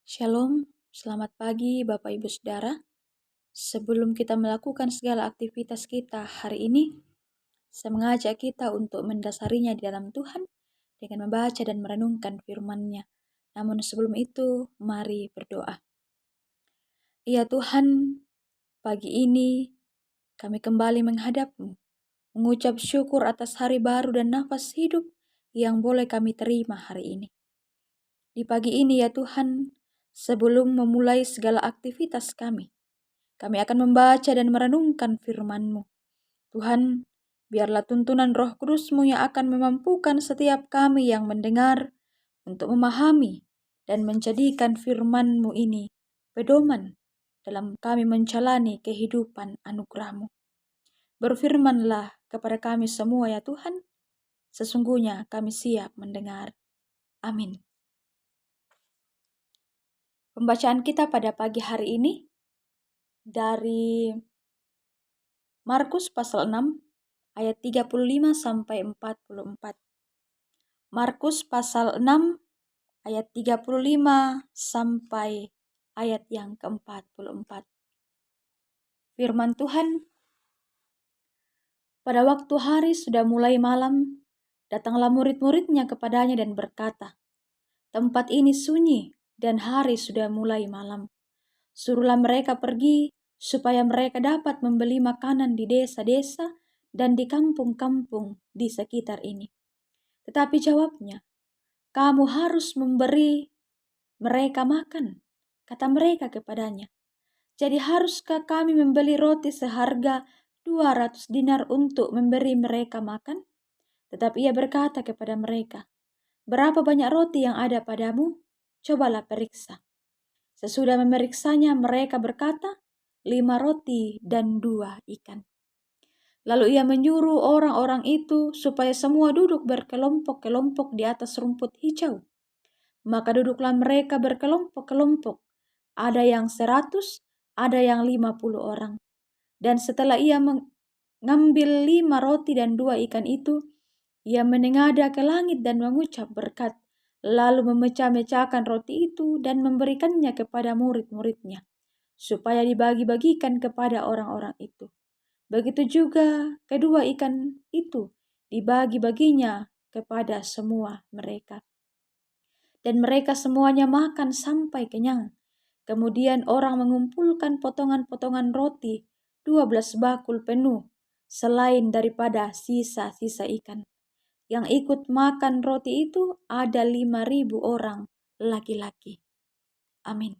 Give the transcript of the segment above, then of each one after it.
Shalom, selamat pagi Bapak Ibu Saudara. Sebelum kita melakukan segala aktivitas kita hari ini, saya mengajak kita untuk mendasarinya di dalam Tuhan dengan membaca dan merenungkan firman-Nya. Namun sebelum itu, mari berdoa. Ya Tuhan, pagi ini kami kembali menghadap-Mu, mengucap syukur atas hari baru dan nafas hidup yang boleh kami terima hari ini. Di pagi ini ya Tuhan, sebelum memulai segala aktivitas kami akan membaca dan merenungkan firman-Mu. Tuhan, biarlah tuntunan Roh Kudus-Mu yang akan memampukan setiap kami yang mendengar untuk memahami dan menjadikan firman-Mu ini pedoman dalam kami menjalani kehidupan anugerah-Mu. Berfirmanlah kepada kami semua ya Tuhan, sesungguhnya kami siap mendengar. Amin. Pembacaan kita pada pagi hari ini dari Markus pasal 6 ayat 35 sampai 44. Markus pasal 6 ayat 35 sampai ayat yang ke-44. Firman Tuhan, pada waktu hari sudah mulai malam, datanglah murid-muridnya kepadanya dan berkata, tempat ini sunyi dan hari sudah mulai malam. Suruhlah mereka pergi supaya mereka dapat membeli makanan di desa-desa dan di kampung-kampung di sekitar ini. Tetapi jawabnya, kamu harus memberi mereka makan, kata mereka kepadanya. Jadi haruskah kami membeli roti seharga 200 dinar untuk memberi mereka makan? Tetapi ia berkata kepada mereka, berapa banyak roti yang ada padamu? Cobalah periksa. Sesudah memeriksanya, mereka berkata, 5 roti dan 2 ikan. Lalu ia menyuruh orang-orang itu supaya semua duduk berkelompok-kelompok di atas rumput hijau. Maka duduklah mereka berkelompok-kelompok. Ada yang 100, ada yang 50 orang. Dan setelah ia mengambil 5 roti dan 2 ikan itu, ia menengadah ke langit dan mengucap berkat, lalu memecah-mecahkan roti itu dan memberikannya kepada murid-muridnya, supaya dibagi-bagikan kepada orang-orang itu. Begitu juga kedua ikan itu dibagi-baginya kepada semua mereka. Dan mereka semuanya makan sampai kenyang. Kemudian orang mengumpulkan potongan-potongan roti 12 bakul penuh, selain daripada sisa-sisa ikan. Yang ikut makan roti itu ada 5.000 orang laki-laki. Amin.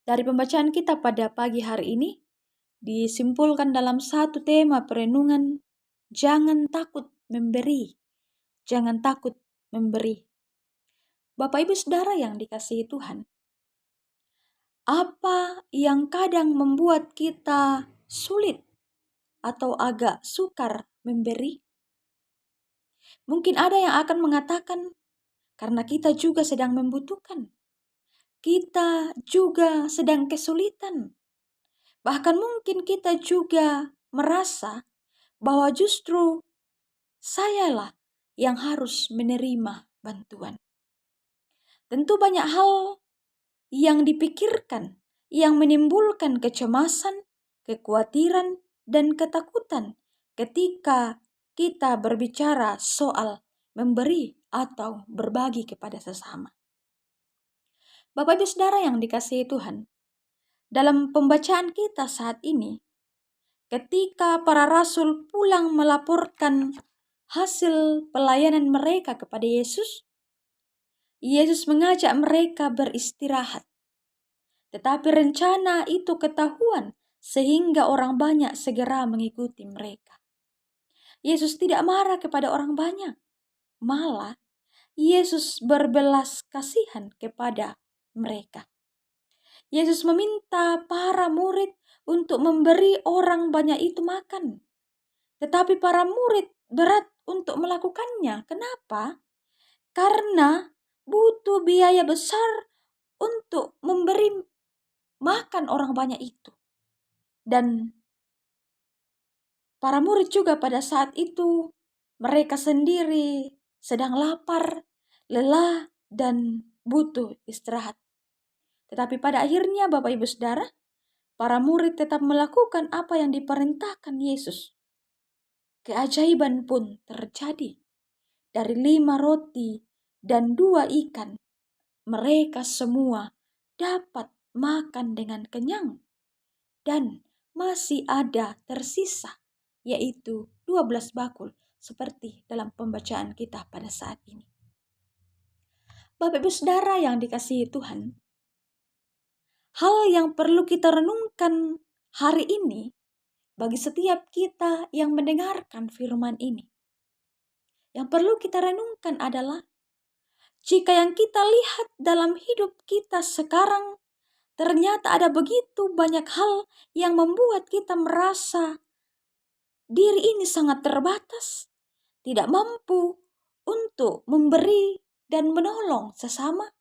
Dari pembacaan kita pada pagi hari ini, disimpulkan dalam satu tema perenungan, jangan takut memberi. Jangan takut memberi. Bapak Ibu Saudara yang dikasihi Tuhan, apa yang kadang membuat kita sulit atau agak sukar memberi? Mungkin ada yang akan mengatakan, karena kita juga sedang membutuhkan. Kita juga sedang kesulitan. Bahkan mungkin kita juga merasa bahwa justru sayalah yang harus menerima bantuan. Tentu banyak hal yang dipikirkan, yang menimbulkan kecemasan, kekhawatiran, dan ketakutan ketika kita berbicara soal memberi atau berbagi kepada sesama. Bapak Ibu Saudara yang dikasihi Tuhan, dalam pembacaan kita saat ini, ketika para rasul pulang melaporkan hasil pelayanan mereka kepada Yesus, Yesus mengajak mereka beristirahat. Tetapi rencana itu ketahuan sehingga orang banyak segera mengikuti mereka. Yesus tidak marah kepada orang banyak. Malah, Yesus berbelas kasihan kepada mereka. Yesus meminta para murid untuk memberi orang banyak itu makan. Tetapi para murid berat untuk melakukannya. Kenapa? Karena butuh biaya besar untuk memberi makan orang banyak itu. Dan para murid juga pada saat itu mereka sendiri sedang lapar, lelah, dan butuh istirahat. Tetapi pada akhirnya Bapak Ibu Saudara, para murid tetap melakukan apa yang diperintahkan Yesus. Keajaiban pun terjadi. Dari 5 roti dan 2 ikan, mereka semua dapat makan dengan kenyang. Dan masih ada tersisa, yaitu 12 bakul, seperti dalam pembacaan kita pada saat ini. Bapak Ibu Saudara yang dikasihi Tuhan, hal yang perlu kita renungkan hari ini bagi setiap kita yang mendengarkan firman ini. Yang perlu kita renungkan adalah, jika yang kita lihat dalam hidup kita sekarang, ternyata ada begitu banyak hal yang membuat kita merasa diri ini sangat terbatas, tidak mampu untuk memberi dan menolong sesama.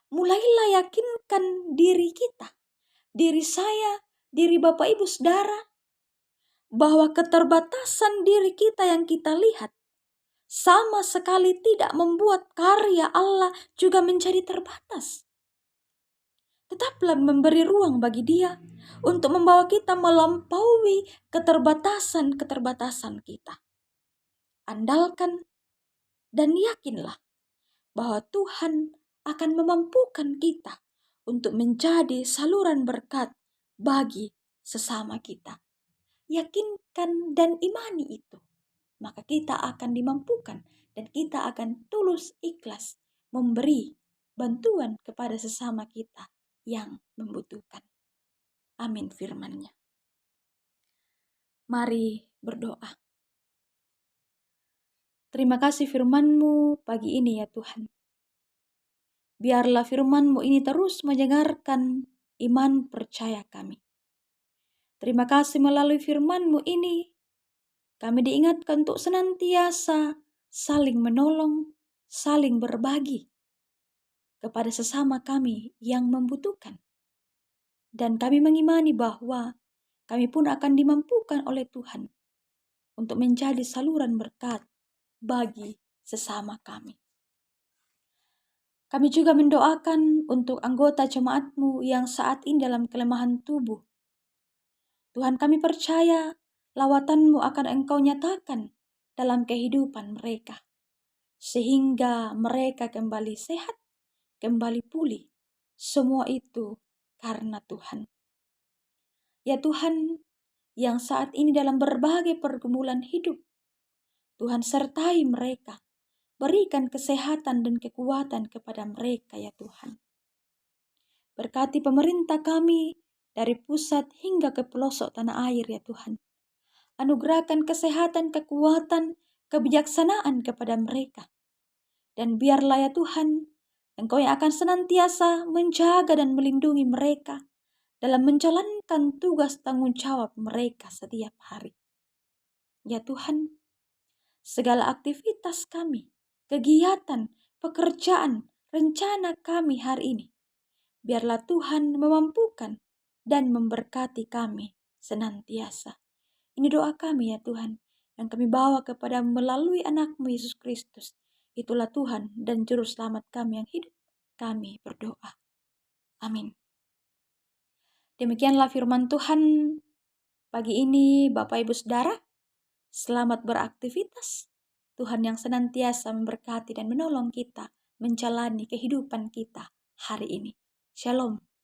Mulailah yakinkan diri kita, diri saya, diri Bapak Ibu Saudara, bahwa keterbatasan diri kita yang kita lihat sama sekali tidak membuat karya Allah juga menjadi terbatas. Tetaplah memberi ruang bagi Dia untuk membawa kita melampaui keterbatasan-keterbatasan kita. Andalkan dan yakinlah bahwa Tuhan akan memampukan kita untuk menjadi saluran berkat bagi sesama kita. Yakinkan dan imani itu, maka kita akan dimampukan dan kita akan tulus ikhlas memberi bantuan kepada sesama kita yang membutuhkan. Amin firman-Nya. Mari berdoa. Terima kasih firman-Mu pagi ini ya Tuhan. Biarlah firman-Mu ini terus menyegarkan iman percaya kami. Terima kasih melalui firman-Mu ini, kami diingatkan untuk senantiasa saling menolong, saling berbagi kepada sesama kami yang membutuhkan. Dan kami mengimani bahwa kami pun akan dimampukan oleh Tuhan untuk menjadi saluran berkat bagi sesama kami. Kami juga mendoakan untuk anggota jemaat-Mu yang saat ini dalam kelemahan tubuh. Tuhan, kami percaya lawatan-Mu akan Engkau nyatakan dalam kehidupan mereka, sehingga mereka kembali sehat, kembali pulih. Semua itu karena Tuhan. Ya Tuhan, yang saat ini dalam berbagai pergumulan hidup, Tuhan sertai mereka. Berikan kesehatan dan kekuatan kepada mereka ya Tuhan. Berkati pemerintah kami dari pusat hingga ke pelosok tanah air ya Tuhan. Anugerahkan kesehatan, kekuatan, kebijaksanaan kepada mereka. Dan biarlah ya Tuhan, Engkau yang akan senantiasa menjaga dan melindungi mereka dalam menjalankan tugas tanggung jawab mereka setiap hari. Ya Tuhan, segala aktivitas kami, kegiatan, pekerjaan, rencana kami hari ini, biarlah Tuhan memampukan dan memberkati kami senantiasa. Ini doa kami ya Tuhan, yang kami bawa kepada melalui anak-Mu Yesus Kristus. Itulah Tuhan dan Juru Selamat kami yang hidup. Kami berdoa. Amin. Demikianlah firman Tuhan pagi ini, Bapak Ibu Saudara. Selamat beraktivitas. Tuhan yang senantiasa memberkati dan menolong kita menjalani kehidupan kita hari ini. Shalom.